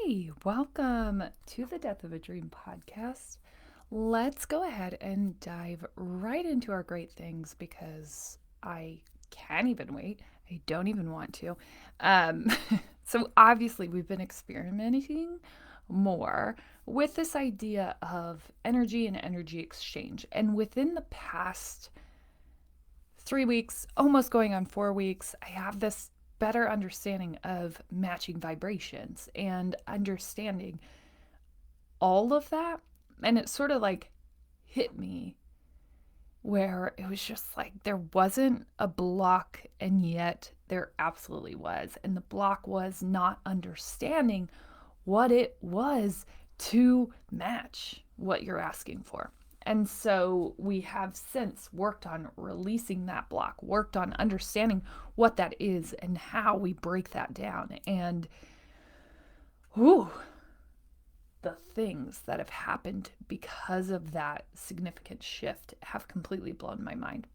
Hey, welcome to the Death of a Dream podcast. Let's go ahead and dive right into our great things because I can't even wait. I don't even want to. Um, so, obviously, we've been experimenting more with this idea of energy and energy exchange. And within the past 3 weeks, almost going on 4 weeks, I have this better understanding of matching vibrations and understanding all of that. And it sort of like hit me where it was just like there wasn't a block, and yet there absolutely was. And the block was not understanding what it was to match what you're asking for. And so we have since worked on releasing that block, worked on understanding what that is and how we break that down. And whew, the things that have happened because of that significant shift have completely blown my mind.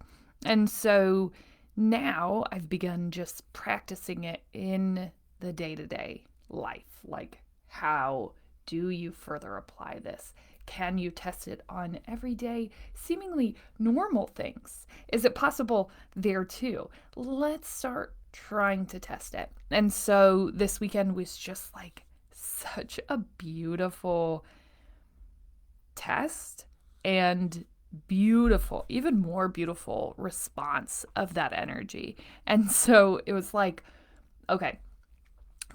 And so now I've begun just practicing it in the day to day life. Like, how do you further apply this? Can you test it on everyday, seemingly normal things? Is it possible there too? Let's start trying to test it. And so this weekend was just like such a beautiful test and beautiful, even more beautiful response of that energy. And so it was like, okay,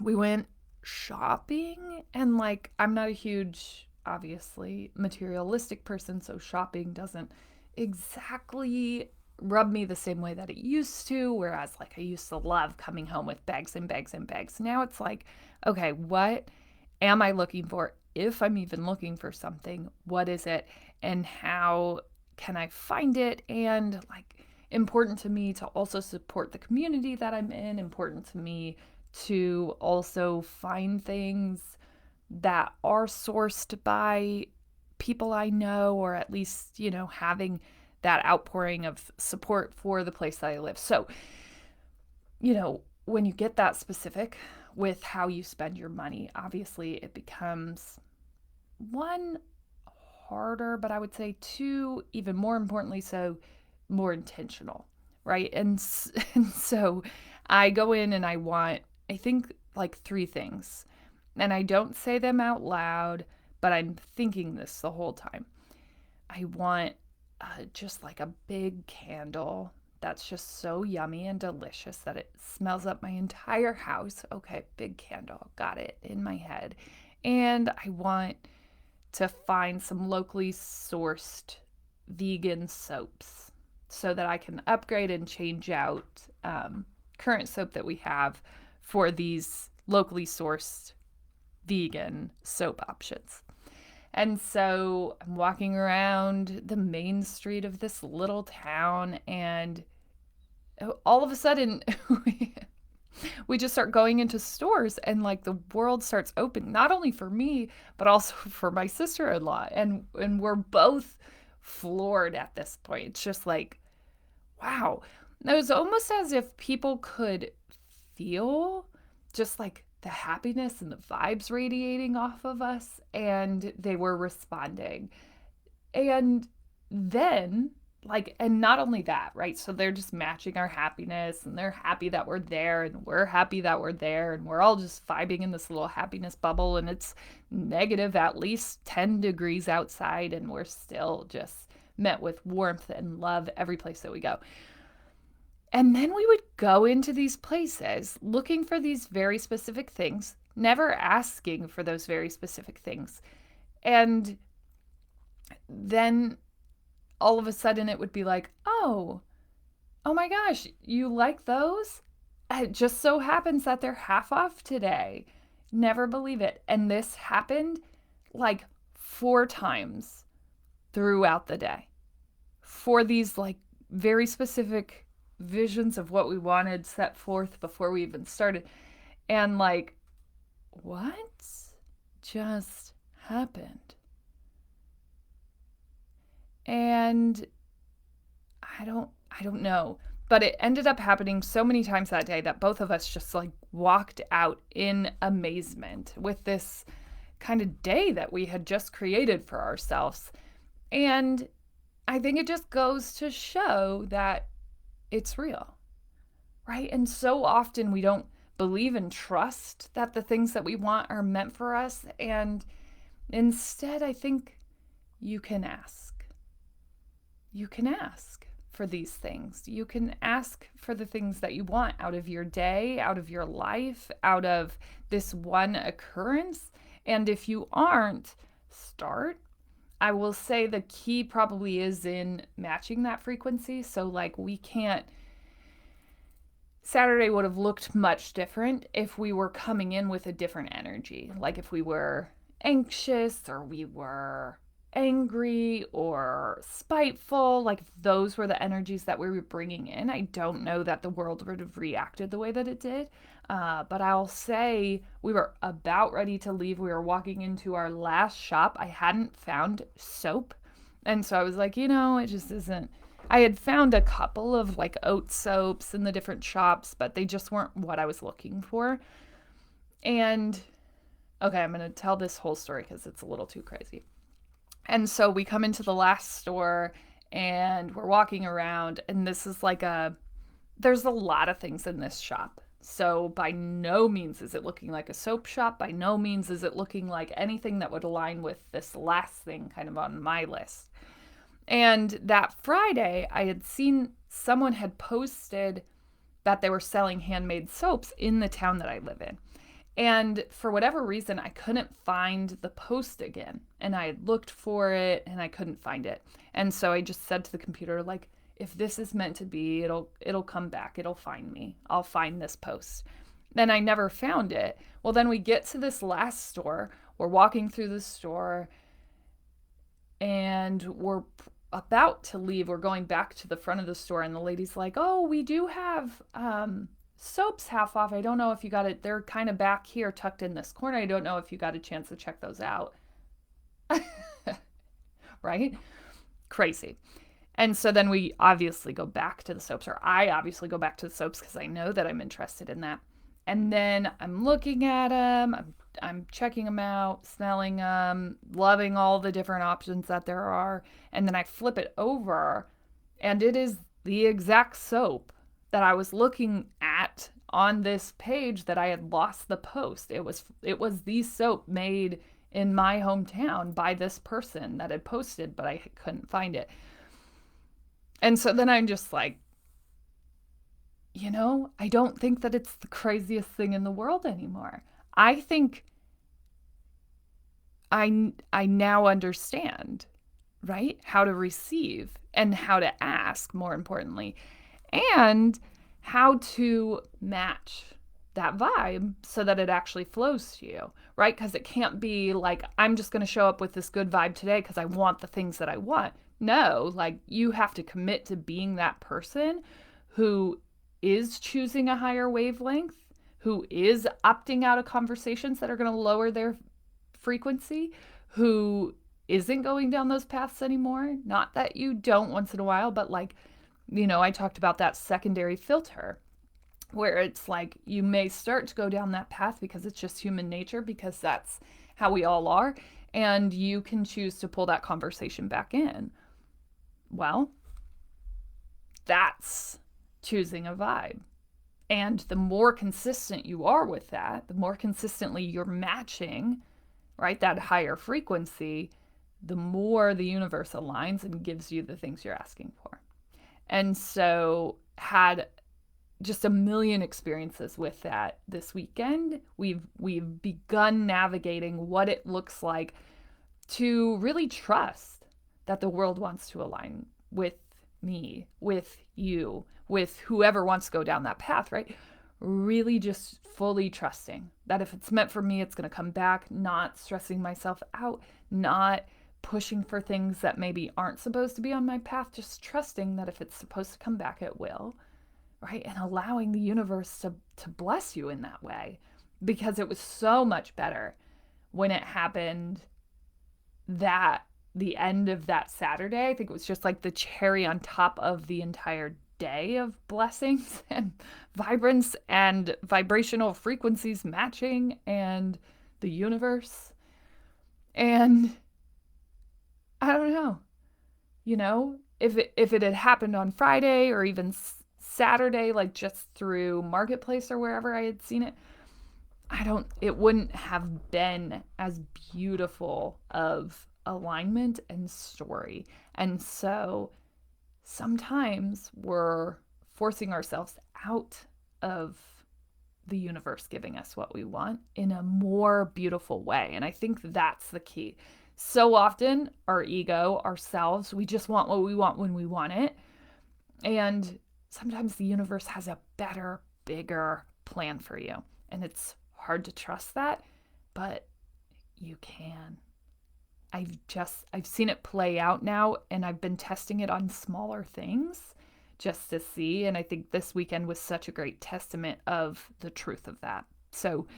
we went shopping, and like, I'm not a huge, obviously, materialistic person, so shopping doesn't exactly rub me the same way that it used to. Whereas, like, I used to love coming home with bags and bags and bags. Now it's like, okay, what am I looking for? If I'm even looking for something, what is it and how can I find it? And like, important to me to also support the community that I'm in, important to me to also find things that are sourced by people I know, or at least, having that outpouring of support for the place that I live. So, when you get that specific with how you spend your money, obviously it becomes one, harder, but I would say two, even more importantly, so more intentional, right? And so I go in and I want, I think, like three things. And I don't say them out loud, but I'm thinking this the whole time. I want just like a big candle that's just so yummy and delicious that it smells up my entire house. Okay, big candle, got it in my head. And I want to find some locally sourced vegan soaps so that I can upgrade and change out current soap that we have for these locally sourced vegan soap options. And so I'm walking around the main street of this little town, and all of a sudden, we just start going into stores, and like the world starts opening, not only for me, but also for my sister in law. And we're both floored at this point. It's just like, wow. It was almost as if people could feel just like the happiness and the vibes radiating off of us, and they were responding. And then, like, and not only that, right? So they're just matching our happiness, and they're happy that we're there, and we're happy that we're there, and we're all just vibing in this little happiness bubble. And it's negative at least 10 degrees outside, and we're still just met with warmth and love every place that we go. And then we would go into these places looking for these very specific things, never asking for those very specific things. And then all of a sudden it would be like, oh my gosh, you like those? It just so happens that they're half off today. Never believe it. And this happened like 4 times throughout the day for these like very specific visions of what we wanted set forth before we even started. And like, what just happened? And I don't know. But it ended up happening so many times that day that both of us just like walked out in amazement with this kind of day that we had just created for ourselves. And I think it just goes to show that it's real, right? And so often we don't believe and trust that the things that we want are meant for us. And instead, I think you can ask. You can ask for these things. You can ask for the things that you want out of your day, out of your life, out of this one occurrence. And if you aren't, start. I will say the key probably is in matching that frequency. So, like, we can't. Saturday would have looked much different if we were coming in with a different energy. Like, if we were anxious or we were angry or spiteful, like if those were the energies that we were bringing in, I don't know that the world would have reacted the way that it did. But I'll say we were about ready to leave. We were walking into our last shop. I hadn't found soap. And so I was like, it just isn't. I had found a couple of like oat soaps in the different shops, but they just weren't what I was looking for. And okay, I'm going to tell this whole story because it's a little too crazy. And so we come into the last store and we're walking around, and this is like there's a lot of things in this shop. So by no means is it looking like a soap shop. By no means is it looking like anything that would align with this last thing kind of on my list. And that Friday, I had seen someone had posted that they were selling handmade soaps in the town that I live in. And for whatever reason, I couldn't find the post again. And I had looked for it and I couldn't find it. And so I just said to the computer, like, if this is meant to be, it'll come back. It'll find me. I'll find this post. Then I never found it. Well, then we get to this last store. We're walking through the store and we're about to leave. We're going back to the front of the store and the lady's like, oh, we do have soaps half off. I don't know if you got it. They're kind of back here tucked in this corner. I don't know if you got a chance to check those out. Right? Crazy. And so then we obviously go back to the soaps, or I obviously go back to the soaps because I know that I'm interested in that. And then I'm looking at them, I'm checking them out, smelling them, loving all the different options that there are. And then I flip it over, and it is the exact soap that I was looking at on this page that I had lost the post. It was the soap made in my hometown by this person that had posted, but I couldn't find it. And so then I'm just like, I don't think that it's the craziest thing in the world anymore. I think I now understand, right? How to receive and how to ask, more importantly, and how to match that vibe so that it actually flows to you, right? Because it can't be like, I'm just going to show up with this good vibe today because I want the things that I want. No, like you have to commit to being that person who is choosing a higher wavelength, who is opting out of conversations that are going to lower their frequency, who isn't going down those paths anymore. Not that you don't once in a while, but like, I talked about that secondary filter where it's like you may start to go down that path because it's just human nature, because that's how we all are. And you can choose to pull that conversation back in. Well, that's choosing a vibe. And the more consistent you are with that, the more consistently you're matching, right, that higher frequency, the more the universe aligns and gives you the things you're asking for. And so had just a million experiences with that this weekend. We've begun navigating what it looks like to really trust that the world wants to align with me, with you, with whoever wants to go down that path, right? Really just fully trusting that if it's meant for me, it's going to come back, not stressing myself out, not pushing for things that maybe aren't supposed to be on my path, just trusting that if it's supposed to come back, it will, right? And allowing the universe to bless you in that way, because it was so much better when it happened that the end of that Saturday. I think it was just like the cherry on top of the entire day of blessings and vibrance and vibrational frequencies matching and the universe. And I don't know, if it had happened on Friday or even Saturday, like just through Marketplace or wherever I had seen it, it wouldn't have been as beautiful of alignment and story. And so sometimes we're forcing ourselves out of the universe giving us what we want in a more beautiful way. And I think that's the key. So often, our ego, ourselves, we just want what we want when we want it. And sometimes the universe has a better, bigger plan for you. And it's hard to trust that, but you can. I've seen it play out now, and I've been testing it on smaller things just to see. And I think this weekend was such a great testament of the truth of that. So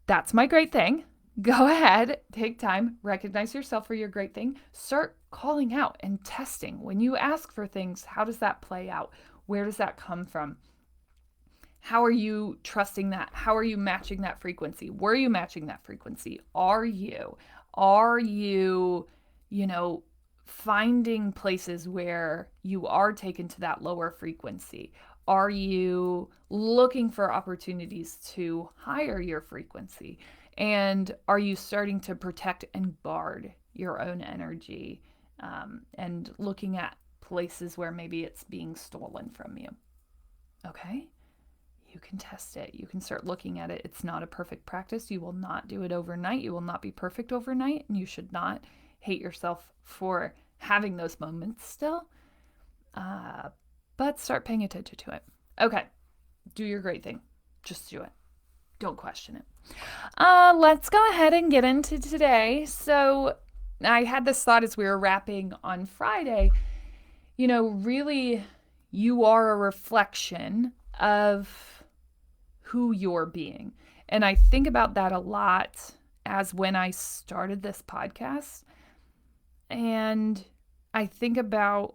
that's my great thing. Go ahead, take time, recognize yourself for your great thing. Start calling out and testing. When you ask for things, how does that play out? Where does that come from? How are you trusting that? How are you matching that frequency? Were you matching that frequency? Are you, finding places where you are taken to that lower frequency? Are you looking for opportunities to higher your frequency? And are you starting to protect and guard your own energy, and looking at places where maybe it's being stolen from you? Okay? You can test it. You can start looking at it. It's not a perfect practice. You will not do it overnight. You will not be perfect overnight. And you should not hate yourself for having those moments still. But start paying attention to it. Okay. Do your great thing. Just do it. Don't question it. Let's go ahead and get into today. So I had this thought as we were wrapping on Friday. Really, you are a reflection of who you're being. And I think about that a lot as when I started this podcast. And I think about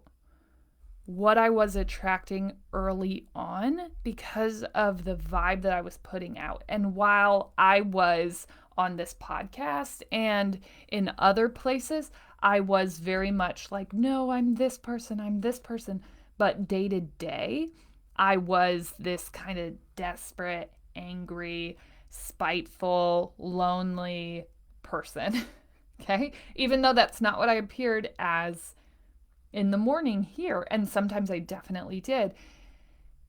what I was attracting early on because of the vibe that I was putting out. And while I was on this podcast and in other places, I was very much like, no, I'm this person. But day to day, I was this kind of desperate, angry, spiteful, lonely person. Okay? Even though that's not what I appeared as in the morning here. And sometimes I definitely did.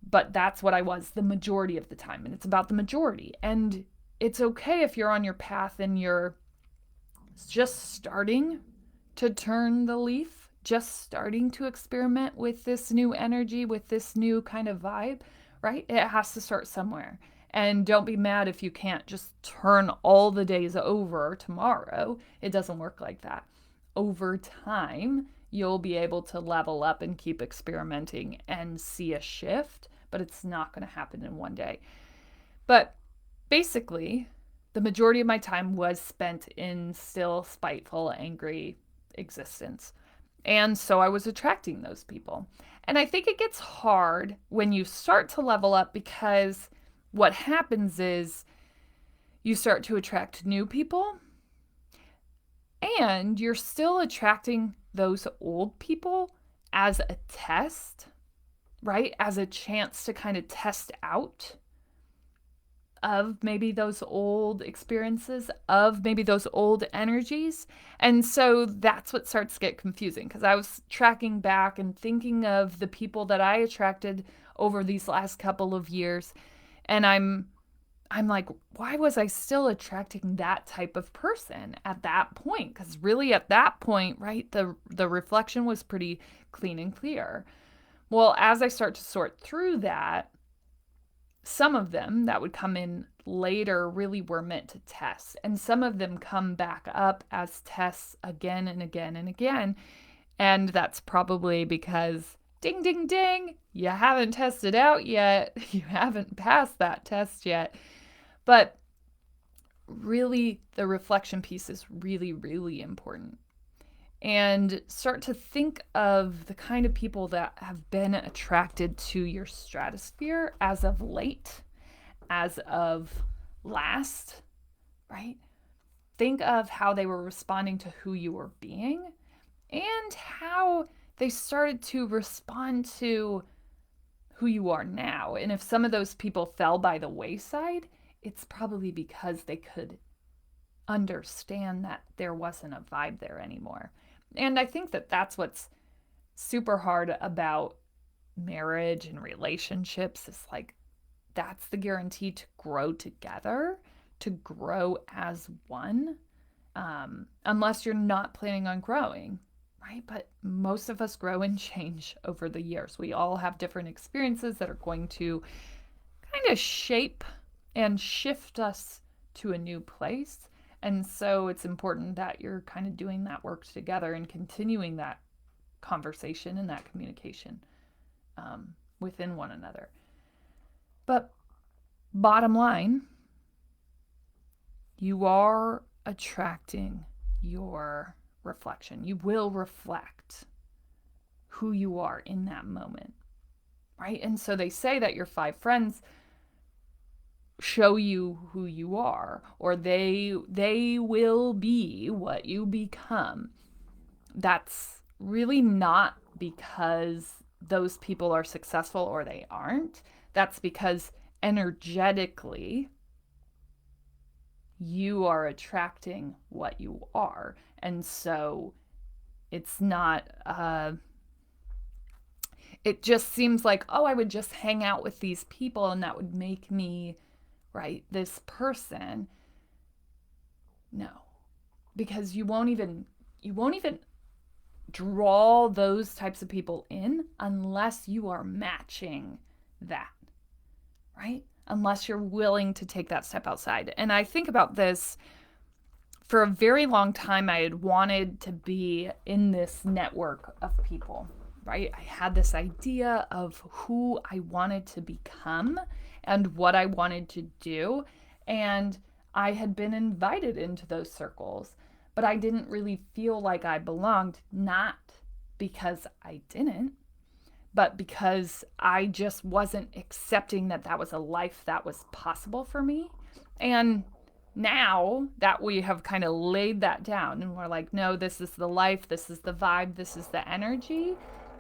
But that's what I was the majority of the time. And it's about the majority. And it's okay if you're on your path and you're just starting to turn the leaf, just starting to experiment with this new energy, with this new kind of vibe, right? It has to start somewhere. And don't be mad if you can't just turn all the days over tomorrow. It doesn't work like that. Over time, you'll be able to level up and keep experimenting and see a shift, but it's not going to happen in one day. But basically, the majority of my time was spent in still spiteful, angry existence. And so I was attracting those people. And I think it gets hard when you start to level up because what happens is you start to attract new people and you're still attracting those old people as a test, right? As a chance to kind of test out of maybe those old experiences, of maybe those old energies. And so that's what starts to get confusing because I was tracking back and thinking of the people that I attracted over these last couple of years. And I'm like, why was I still attracting that type of person at that point? Because really at that point, right, the reflection was pretty clean and clear. Well, as I start to sort through that, some of them that would come in later really were meant to test. And some of them come back up as tests again and again and again. And that's probably because ding, ding, ding, you haven't tested out yet. You haven't passed that test yet. But really, the reflection piece is really, really important. and start to think of the kind of people that have been attracted to your stratosphere as of late, as of last, right? Think of how they were responding to who you were being and how they started to respond to who you are now. And if some of those people fell by the wayside, it's probably because they could understand that there wasn't a vibe there anymore. And I think that that's what's super hard about marriage and relationships is like that's the guarantee to grow together, to grow as one, unless you're not planning on growing, right? But most of us grow and change over the years. We all have different experiences that are going to kind of shape and shift us to a new place. And so it's important that you're kind of doing that work together and continuing that conversation and that communication within one another. But bottom line, you are attracting your reflection. You will reflect who you are in that moment, right? And so they say that your 5 friends show you who you are, or they will be what you become. That's really not because those people are successful or they aren't. That's because energetically you are attracting what you are. And so it's not it just seems like, oh, I would just hang out with these people and that would make me, right, this person. No. Because you won't even draw those types of people in unless you are matching that, right? Unless you're willing to take that step outside. And I think about this for a very long time. I had wanted to be in this network of people, right? I had this idea of who I wanted to become and what I wanted to do. And I had been invited into those circles, but I didn't really feel like I belonged, not because I didn't, but because I just wasn't accepting that that was a life that was possible for me. And now that we have kind of laid that down and we're like, no, this is the life, this is the vibe, this is the energy.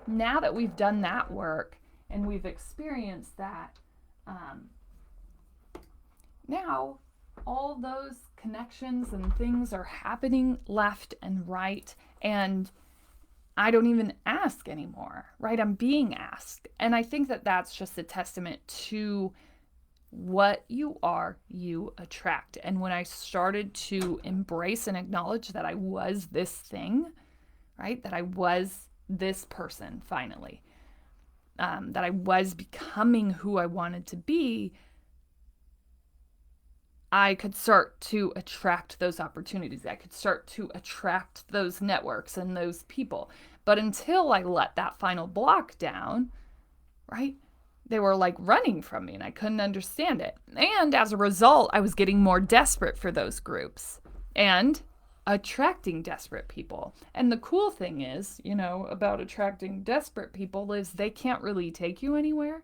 Now that we've done that work and we've experienced that, now all those connections and things are happening left and right. And I don't even ask anymore, right? I'm being asked. And I think that that's just a testament to what you are, you attract. And when I started to embrace and acknowledge that I was this thing, right? That I was this person finally, that I was becoming who I wanted to be, I could start to attract those opportunities. I could start to attract those networks and those people. But until I let that final block down, right, they were like running from me and I couldn't understand it. And as a result, I was getting more desperate for those groups and attracting desperate people. And the cool thing is, about attracting desperate people is they can't really take you anywhere.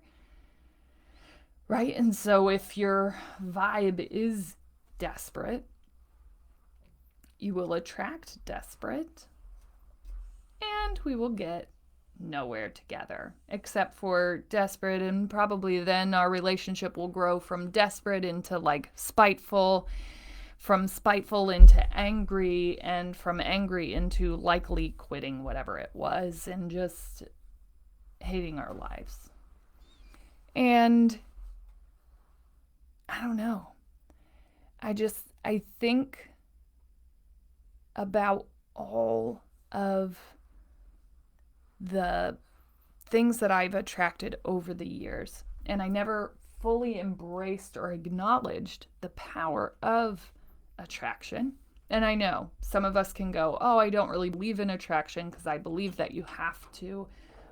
Right? And so if your vibe is desperate, you will attract desperate, and we will get nowhere together, except for desperate, and probably then our relationship will grow from desperate into like spiteful, from spiteful into angry, and from angry into likely quitting whatever it was and just hating our lives. And I don't know. I think about all of the things that I've attracted over the years, and I never fully embraced or acknowledged the power of attraction. And I know some of us can go, oh, I don't really believe in attraction because I believe that you have to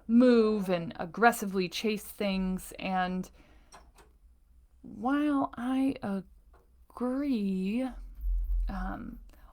move and aggressively chase things. And while I agree,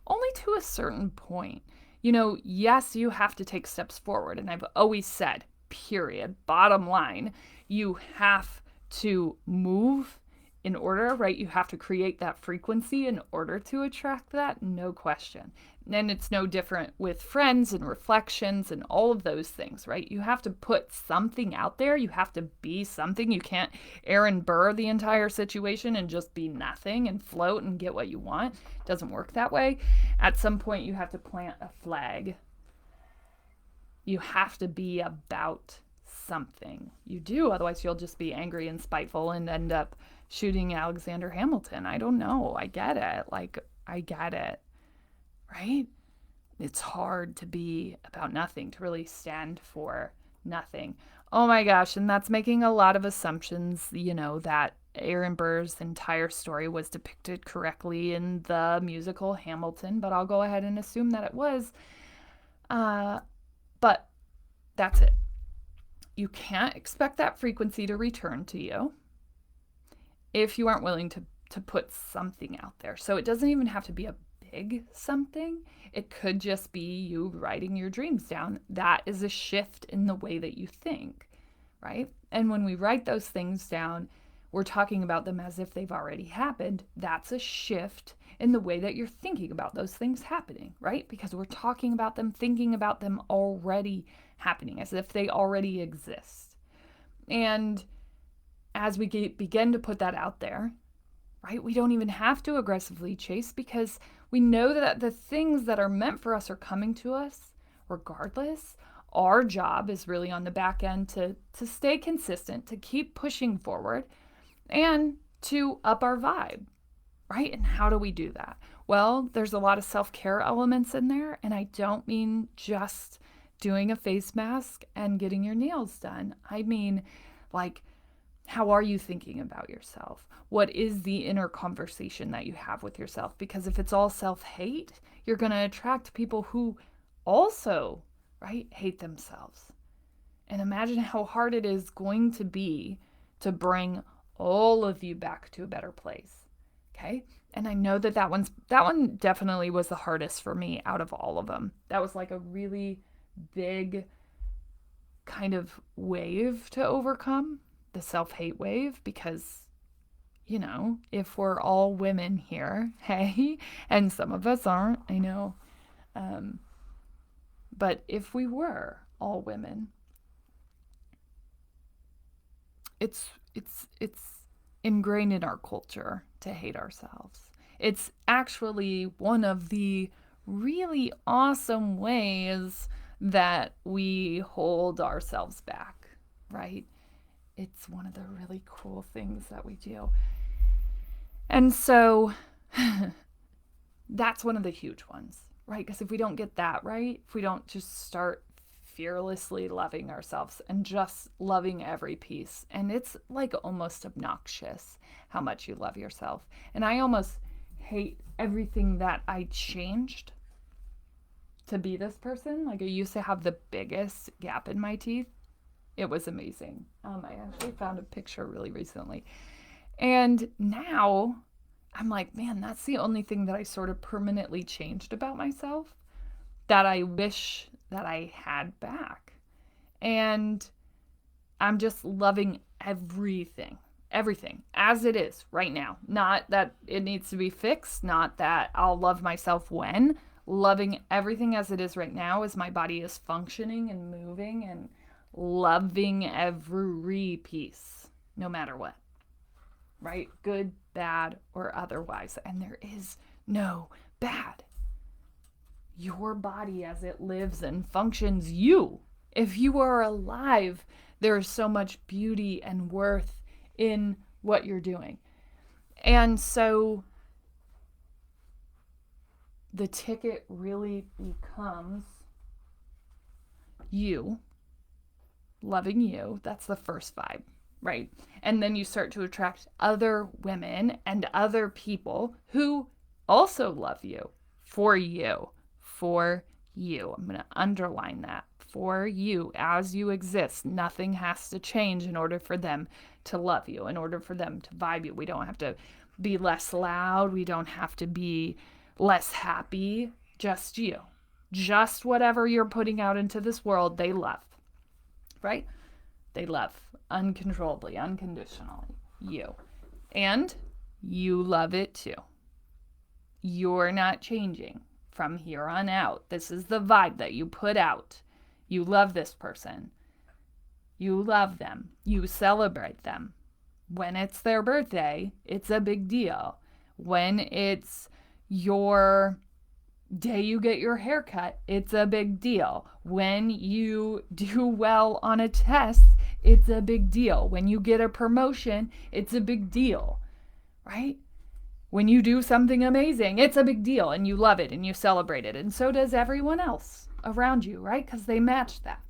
only to a certain point. Yes, you have to take steps forward. And I've always said, period, bottom line, you have to move in order, right? You have to create that frequency in order to attract that, no question. And it's no different with friends and reflections and all of those things, right? You have to put something out there. You have to be something. You can't Aaron Burr the entire situation and just be nothing and float and get what you want. It doesn't work that way. At some point, you have to plant a flag. You have to be about something. You do, otherwise you'll just be angry and spiteful and end up shooting Alexander Hamilton. I don't know. I get it. I get it. Right? It's hard to be about nothing, to really stand for nothing. Oh my gosh, and that's making a lot of assumptions, that Aaron Burr's entire story was depicted correctly in the musical Hamilton, but I'll go ahead and assume that it was. But that's it. You can't expect that frequency to return to you if you aren't willing to put something out there. So it doesn't even have to be a big something. It could just be you writing your dreams down. That is a shift in the way that you think, right? And when we write those things down, we're talking about them as if they've already happened. That's a shift in the way that you're thinking about those things happening, right? Because we're talking about them, thinking about them already happening, as if they already exist. And as we begin to put that out there, right, we don't even have to aggressively chase, because we know that the things that are meant for us are coming to us regardless. Our job is really on the back end to stay consistent, to keep pushing forward, and to up our vibe, right? And how do we do that? Well, there's a lot of self-care elements in there, and I don't mean just doing a face mask and getting your nails done. I mean, how are you thinking about yourself? What is the inner conversation that you have with yourself? Because if it's all self-hate, you're going to attract people who also, right, hate themselves. And imagine how hard it is going to be to bring all of you back to a better place. Okay? And I know that one definitely was the hardest for me out of all of them. That was like a really big kind of wave to overcome, the self-hate wave, because if we're all women here, hey, and some of us aren't, I know, but if we were all women, it's ingrained in our culture to hate ourselves. It's actually one of the really awesome ways that we hold ourselves back, right? It's one of the really cool things that we do. And so that's one of the huge ones, right? Because if we don't get that right, if we don't just start fearlessly loving ourselves and just loving every piece, and it's like almost obnoxious how much you love yourself. And I almost hate everything that I changed to be this person. Like, I used to have the biggest gap in my teeth. It was amazing. I actually found a picture really recently. And now I'm like, man, that's the only thing that I sort of permanently changed about myself that I wish that I had back. And I'm just loving everything as it is right now. Not that it needs to be fixed, not that I'll love myself when. Loving everything as it is right now, as my body is functioning and moving, and loving every piece, no matter what, right? Good, bad, or otherwise. And there is no bad. Your body as it lives and functions, if you are alive, there is so much beauty and worth in what you're doing. And so the ticket really becomes you, loving you. That's the first vibe, right? And then you start to attract other women and other people who also love you, for you, for you. I'm going to underline that, for you, as you exist. Nothing has to change in order for them to love you, in order for them to vibe you. We don't have to be less loud. We don't have to be less happy, just you. Just whatever you're putting out into this world, they love, right? They love uncontrollably, unconditionally you. And you love it too. You're not changing from here on out. This is the vibe that you put out. You love this person. You love them. You celebrate them. When it's their birthday, it's a big deal. When it's your day you get your hair cut, it's a big deal. When you do well on a test, it's a big deal. When you get a promotion, it's a big deal, right? When you do something amazing, it's a big deal and you love it and you celebrate it. And so does everyone else around you, right? Because they match that.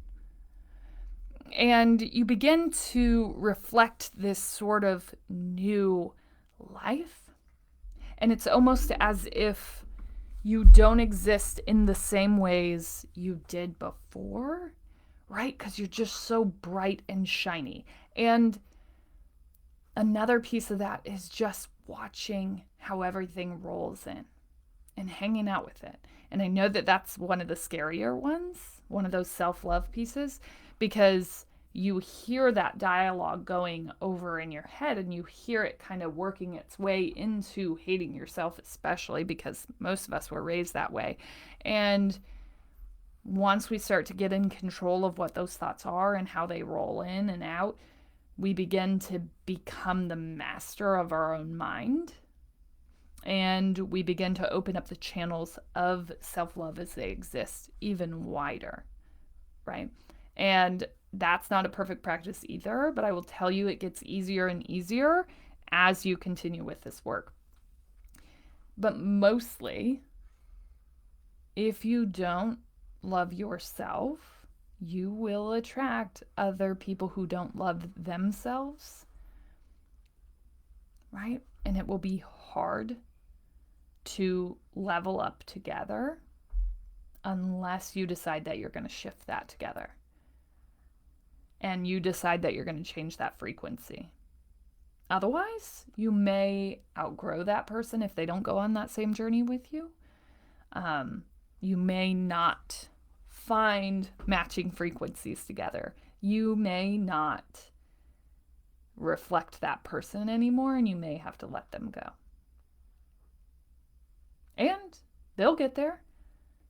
And you begin to reflect this sort of new life. And it's almost as if you don't exist in the same ways you did before, right? Because you're just so bright and shiny. And another piece of that is just watching how everything rolls in and hanging out with it. And I know that that's one of the scarier ones, one of those self-love pieces, because you hear that dialogue going over in your head and you hear it kind of working its way into hating yourself, especially because most of us were raised that way. And once we start to get in control of what those thoughts are and how they roll in and out, we begin to become the master of our own mind. And we begin to open up the channels of self-love as they exist even wider, right? And that's not a perfect practice either, but I will tell you it gets easier and easier as you continue with this work. But mostly, if you don't love yourself, you will attract other people who don't love themselves, right? And it will be hard to level up together unless you decide that you're going to shift that together. And you decide that you're going to change that frequency. Otherwise, you may outgrow that person if they don't go on that same journey with you. You may not find matching frequencies together. You may not reflect that person anymore, and you may have to let them go. And they'll get there.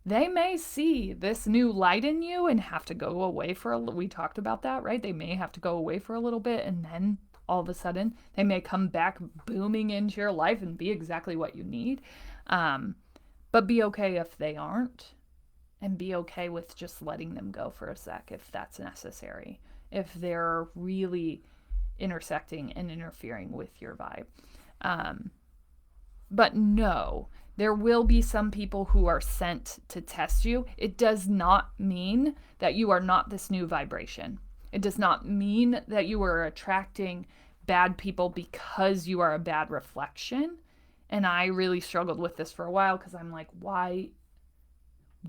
They may see this new light in you and have to go away for we talked about that, right? They may have to go away for a little bit, and then all of a sudden they may come back booming into your life and be exactly what you need. But be okay if they aren't, and be okay with just letting them go for a sec if that's necessary, if they're really intersecting and interfering with your vibe. But no, there will be some people who are sent to test you. It does not mean that you are not this new vibration. It does not mean that you are attracting bad people because you are a bad reflection. And I really struggled with this for a while because I'm like, why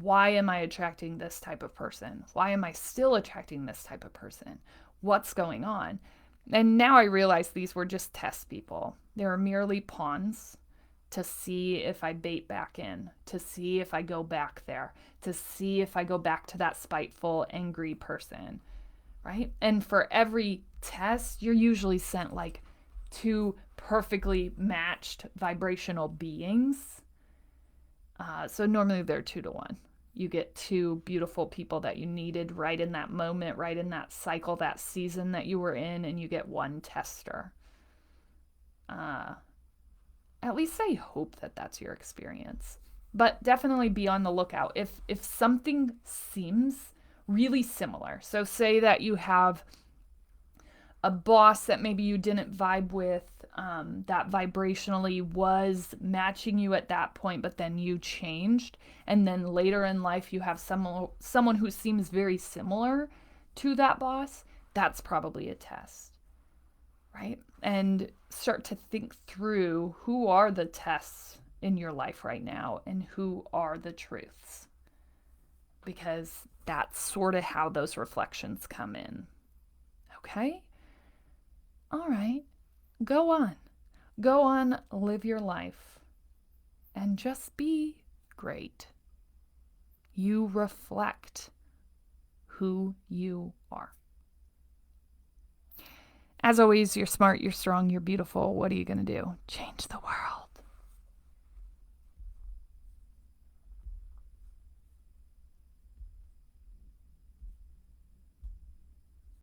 am I attracting this type of person? Why am I still attracting this type of person? What's going on? And now I realize these were just test people. They were merely pawns to see if I bait back in, to see if I go back there, to see if I go back to that spiteful, angry person, right? And for every test, you're usually sent like 2 perfectly matched vibrational beings. So normally they're 2 to 1. You get 2 beautiful people that you needed right in that moment, right in that cycle, that season that you were in, and you get 1 tester. At least I hope that that's your experience. But definitely be on the lookout. If something seems really similar, so say that you have a boss that maybe you didn't vibe with, that vibrationally was matching you at that point, but then you changed, and then later in life you have someone who seems very similar to that boss, that's probably a test, right? And start to think through who are the tests in your life right now and who are the truths. Because that's sort of how those reflections come in. Okay? All right. Go on. Go on, live your life. And just be great. You reflect who you are. As always, you're smart, you're strong, you're beautiful. What are you going to do? Change the world.